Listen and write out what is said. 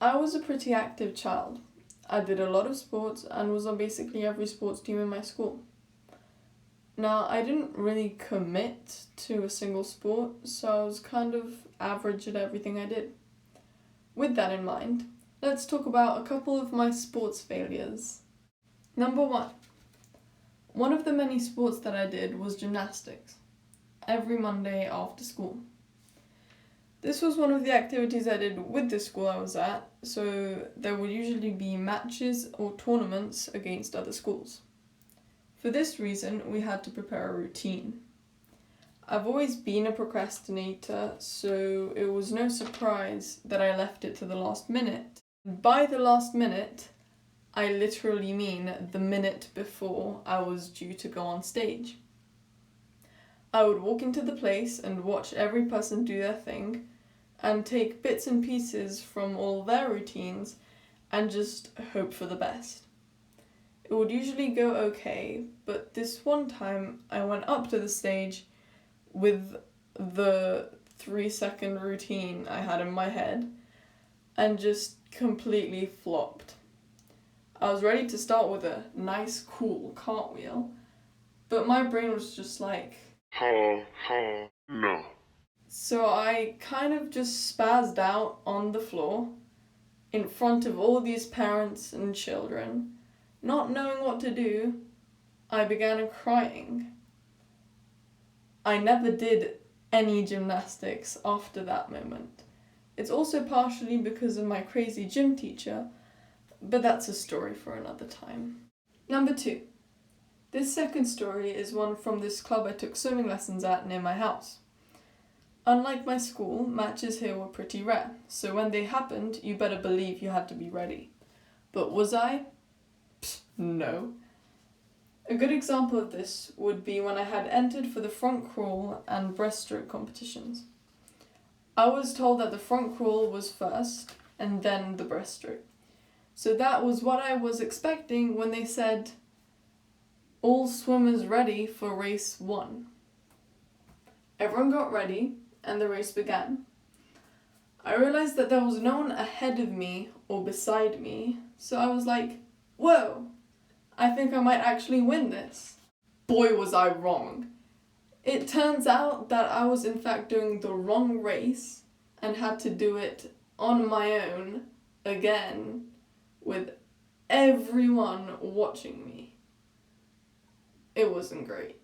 I was a pretty active child. I did a lot of sports and was on basically every sports team in my school. Now, I didn't really commit to a single sport, so I was kind of average at everything I did. With that in mind, let's talk about a couple of my sports failures. Number 1. One of the many sports that I did was gymnastics, every Monday after school. This was one of the activities I did with the school I was at, so there would usually be matches or tournaments against other schools. For this reason, we had to prepare a routine. I've always been a procrastinator, so it was no surprise that I left it to the last minute. By the last minute, I literally mean the minute before I was due to go on stage. I would walk into the place and watch every person do their thing, and take bits and pieces from all their routines and just hope for the best. It would usually go okay, but this one time I went up to the stage with the 3-second routine I had in my head and just completely flopped. I was ready to start with a nice, cool cartwheel, but my brain was just like, no. So I kind of just spazzed out on the floor in front of all these parents and children. Not knowing what to do, I began crying. I never did any gymnastics after that moment. It's also partially because of my crazy gym teacher, but that's a story for another time. Number 2. This second story is one from this club I took swimming lessons at near my house. Unlike my school, matches here were pretty rare, so when they happened, you better believe you had to be ready. But was I? No. A good example of this would be when I had entered for the front crawl and breaststroke competitions. I was told that the front crawl was first, and then the breaststroke. So that was what I was expecting when they said, all swimmers ready for race 1. Everyone got ready, and the race began. I realized that there was no one ahead of me or beside me, so I was like, whoa, I think I might actually win this. Boy, was I wrong. It turns out that I was in fact doing the wrong race and had to do it on my own again with everyone watching me. It wasn't great.